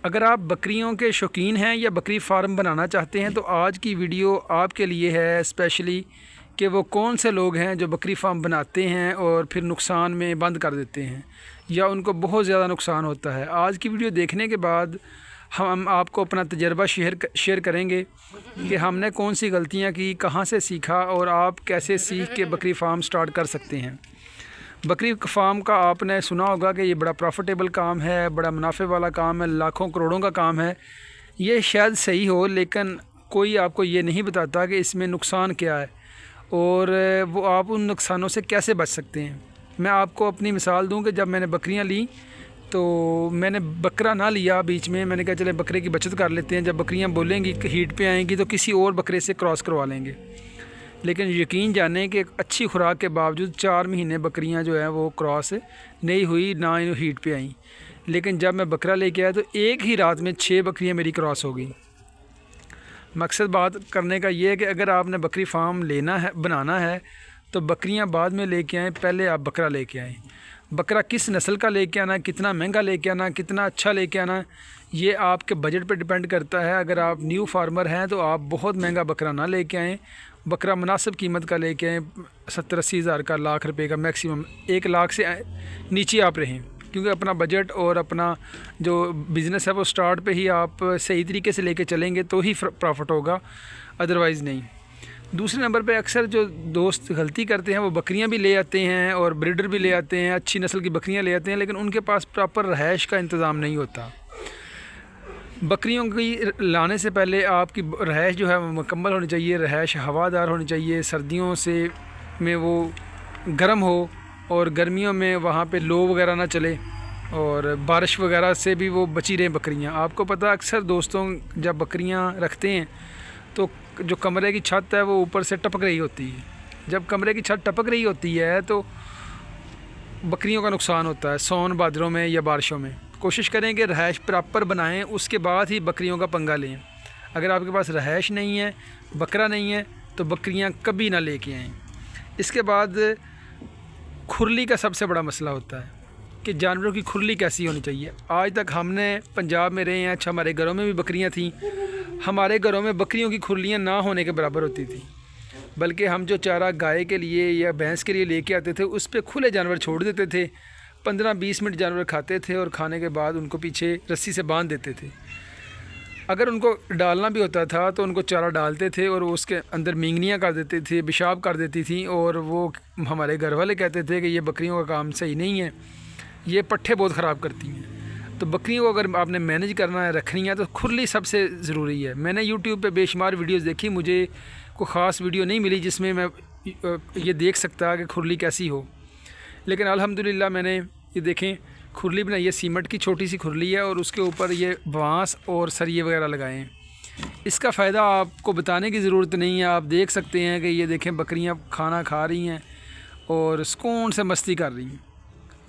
अगर आप बकरियों के शौकीन हैं या बकरी फार्म बनाना चाहते हैं तो आज की वीडियो आपके लिए है स्पेशली कि वो कौन से लोग हैं जो बकरी फार्म बनाते हैं और फिर नुकसान में बंद कर देते हैं या उनको बहुत ज़्यादा नुकसान होता है। आज की वीडियो देखने के बाद हम आपको अपना तजर्बा शेयर करेंगे कि हमने कौन सी गलतियां की, कहां से सीखा और आप कैसे सीख के बकरी फार्म स्टार्ट कर सकते हैं। बकरी फार्म का आपने सुना होगा कि ये बड़ा प्रॉफिटेबल काम है, बड़ा मुनाफे वाला काम है, लाखों करोड़ों का काम है। ये शायद सही हो, लेकिन कोई आपको ये नहीं बताता कि इसमें नुकसान क्या है और वो आप उन नुकसानों से कैसे बच सकते हैं। मैं आपको अपनी मिसाल दूं कि जब मैंने बकरियां ली तो मैंने बकरा ना लिया बीच में, मैंने कहा चले बकरे की बचत कर लेते हैं, जब बकरियां बोलेंगी कि हीट पे आएंगी तो किसी और बकरे से क्रॉस करवा लेंगे। लेकिन यकीन जाने कि अच्छी खुराक के बावजूद 4 महीने बकरियां जो है वो क्रॉस नहीं हुई, ना ही हीट पे आई। लेकिन जब मैं बकरा लेके आया तो एक ही रात में 6 बकरियां मेरी क्रॉस हो गई। मकसद बात करने का ये है कि अगर आपने बकरी फार्म लेना है, बनाना है, तो बकरियां बाद में लेके आएँ, पहले आप बकरा लेके आएँ। बकरा किस नस्ल का लेके आना है, कितना महंगा लेके आना है, कितना अच्छा लेके आना है, ये आपके बजट पे डिपेंड करता है। अगर आप न्यू फार्मर हैं तो आप बहुत महंगा बकरा ना लेके आएँ, बकरा मुनासिब कीमत का लेके आएँ, 70-80 हज़ार का, लाख रुपए का मैक्सिमम। 1 लाख से नीचे आप रहें, क्योंकि अपना बजट और अपना जो बिज़नेस है वो स्टार्ट पे ही आप सही तरीके से लेके चलेंगे तो ही प्रॉफिट होगा, अदरवाइज़ नहीं। दूसरे नंबर पे अक्सर जो दोस्त गलती करते हैं वो बकरियां भी ले आते हैं और ब्रीडर भी ले आते हैं, अच्छी नस्ल की बकरियां ले आते हैं, लेकिन उनके पास प्रॉपर रहायश का इंतज़ाम नहीं होता। बकरियों की लाने से पहले आपकी रहायश जो है वो मुकम्मल होनी चाहिए। रहायश हवादार होनी चाहिए, सर्दियों से में वो गर्म हो और गर्मियों में वहाँ पे लो वगैरह ना चले और बारिश वगैरह से भी वो बची रहें बकरियाँ। आपको पता अक्सर दोस्तों जब बकरियाँ रखते हैं तो जो कमरे की छत है वो ऊपर से टपक रही होती है। जब कमरे की छत टपक रही होती है तो बकरियों का नुकसान होता है सावन भादरों में या बारिशों में। कोशिश करें कि रहायश प्रॉपर बनाएं, उसके बाद ही बकरियों का पंगा लें। अगर आपके पास रहायश नहीं है, बकरा नहीं है, तो बकरियां कभी ना लेके आएँ। इसके बाद खुरली का सबसे बड़ा मसला होता है कि जानवरों की खुरली कैसी होनी चाहिए। आज तक हमने पंजाब में रहे हैं, अच्छा हमारे घरों में भी बकरियाँ थीं, हमारे घरों में बकरियों की खुरलियाँ ना होने के बराबर होती थी। बल्कि हम जो चारा गाय के लिए या भैंस के लिए लेके आते थे उस पर खुले जानवर छोड़ देते थे। 15-20 मिनट जानवर खाते थे और खाने के बाद उनको पीछे रस्सी से बांध देते थे। अगर उनको डालना भी होता था तो उनको चारा डालते थे और उसके अंदर मींगनियाँ कर देते थे, पेशाब कर देती थी, और वो हमारे घर वाले कहते थे कि ये बकरियों का काम सही नहीं है, ये पट्ठे बहुत ख़राब करती हैं। तो बकरियों को अगर आपने मैनेज करना है, रखनी है, तो खुरली सबसे ज़रूरी है। मैंने यूट्यूब पे बेशुमार वीडियोस देखी, मुझे कोई ख़ास वीडियो नहीं मिली जिसमें मैं ये देख सकता कि खुरली कैसी हो। लेकिन अल्हम्दुलिल्लाह मैंने ये देखें खुरली बनाई है, सीमेंट की छोटी सी खुरली है और उसके ऊपर ये बांस और सरिये वगैरह लगाए हैं। इसका फ़ायदा आपको बताने की ज़रूरत नहीं है, आप देख सकते हैं कि ये देखें बकरियां खाना खा रही हैं और सुकून से मस्ती कर रही हैं।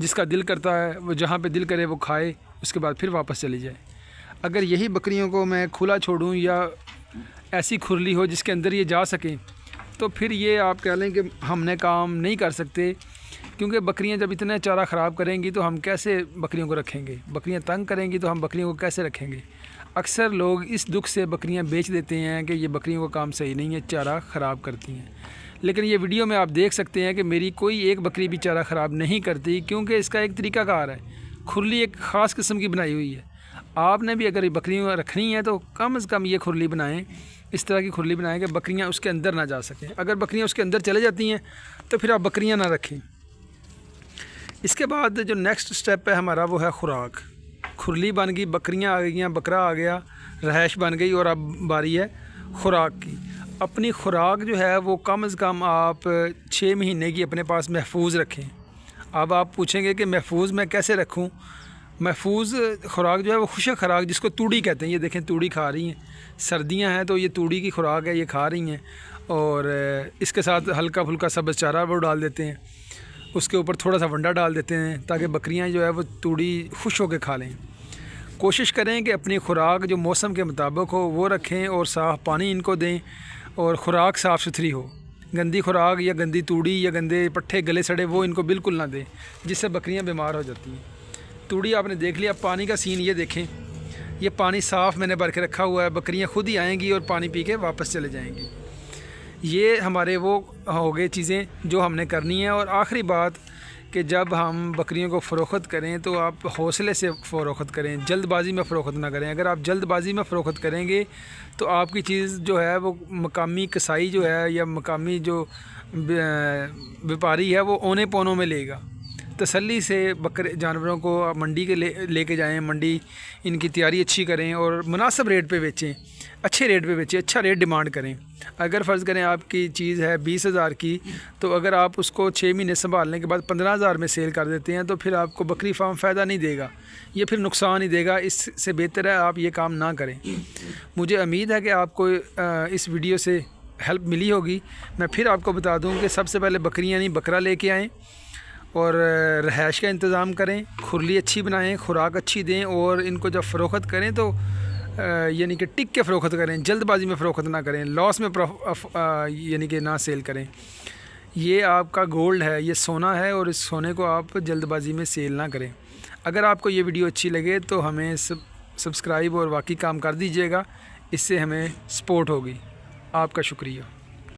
जिसका दिल करता है वो जहाँ पे दिल करे वो खाए, उसके बाद फिर वापस चली जाए। अगर यही बकरियों को मैं खुला छोड़ूं या ऐसी खुरली हो जिसके अंदर ये जा सकें, तो फिर ये आप कह लें कि हमने काम नहीं कर सकते, क्योंकि बकरियां जब इतना चारा ख़राब करेंगी तो हम कैसे बकरियों को रखेंगे। बकरियां तंग करेंगी तो हम बकरियों को कैसे रखेंगे। अक्सर लोग इस दुख से बकरियां बेच देते हैं कि ये बकरियों का काम सही नहीं है, चारा ख़राब करती हैं। लेकिन ये वीडियो में आप देख सकते हैं कि मेरी कोई एक बकरी भी चारा ख़राब नहीं करती, क्योंकि इसका एक तरीक़ाकार है। खुरली एक ख़ास किस्म की बनाई हुई है। आपने भी अगर बकरियाँ रखनी है तो कम से कम ये खुरली बनाएं, इस तरह की खुरली बनाएं कि बकरियाँ उसके अंदर ना जा सकें। अगर बकरियाँ उसके अंदर चले जाती हैं तो फिर आप बकरियाँ ना रखें। इसके बाद जो नेक्स्ट स्टेप है हमारा वो है खुराक। खुरली बन गई, बकरियाँ आ गई, बकरा आ गया, रहायश बन गई, और अब बारी है खुराक की। अपनी खुराक जो है वो कम से कम आप 6 महीने की अपने पास महफूज रखें। अब आप पूछेंगे कि महफूज मैं कैसे रखूं। महफूज खुराक जो है वो खुशक खुराक, जिसको तूड़ी कहते हैं, ये देखें तूड़ी खा रही हैं, सर्दियां हैं तो ये तूड़ी की खुराक है, ये खा रही हैं, और इसके साथ हल्का फुल्का सब्ज़ चारा वो डाल देते हैं, उसके ऊपर थोड़ा सा वंडा डाल देते हैं ताकि बकरियां जो है वो तूड़ी खुश होकर खा लें। कोशिश करें कि अपनी खुराक जो मौसम के मुताबिक हो वो रखें और साफ़ पानी इनको दें और ख़ुराक साफ़ सुथरी हो। गंदी खुराक या गंदी तूड़ी या गंदे पट्ठे गले सड़े वो इनको बिल्कुल ना दें, जिससे बकरियां बीमार हो जाती हैं। तूड़ी आपने देख लिया। पानी का सीन ये देखें, ये पानी साफ़ मैंने भर के रखा हुआ है, बकरियां खुद ही आएंगी और पानी पी के वापस चले जाएंगी। ये हमारे वो हो गए चीज़ें जो हमने करनी है। और आखिरी बात कि जब हम बकरियों को फ़रोख्त करें तो आप हौसले से फ़रोख्त करें, जल्दबाज़ी में फ़रोख्त ना करें। अगर आप जल्दबाज़ी में फ़रोख्त करेंगे तो आपकी चीज़ जो है वो मकामी कसाई जो है या मकामी जो व्यापारी है वो औने पौनों में लेगा। तसल्ली से बकरे जानवरों को आप मंडी के लेके जाएं, मंडी इनकी तैयारी अच्छी करें और मुनासिब रेट पे बेचें, अच्छे रेट पे बेचें, अच्छा रेट डिमांड करें। अगर फ़र्ज़ करें आपकी चीज़ है 20,000 की, तो अगर आप उसको 6 महीने संभालने के बाद 15,000 में सेल कर देते हैं तो फिर आपको बकरी फार्म फ़ायदा नहीं देगा, ये फिर नुकसान ही देगा। इससे बेहतर है आप ये काम ना करें। मुझे उम्मीद है कि आपको इस वीडियो से हेल्प मिली होगी। मैं फिर आपको बता दूँ कि सबसे पहले बकरियाँ नहीं बकरा लेके आएँ और रहायश का इंतज़ाम करें, खुरली अच्छी बनाएं, खुराक अच्छी दें और इनको जब फ़रोख्त करें तो यानी कि टिक के फ़रोख्त करें, जल्दबाजी में फ़रोख्त ना करें, लॉस में यानी कि ना सेल करें। ये आपका गोल्ड है, ये सोना है और इस सोने को आप जल्दबाजी में सेल ना करें। अगर आपको ये वीडियो अच्छी लगे तो हमें सब्सक्राइब और बाकी काम कर दीजिएगा, इससे हमें सपोर्ट होगी। आपका शुक्रिया।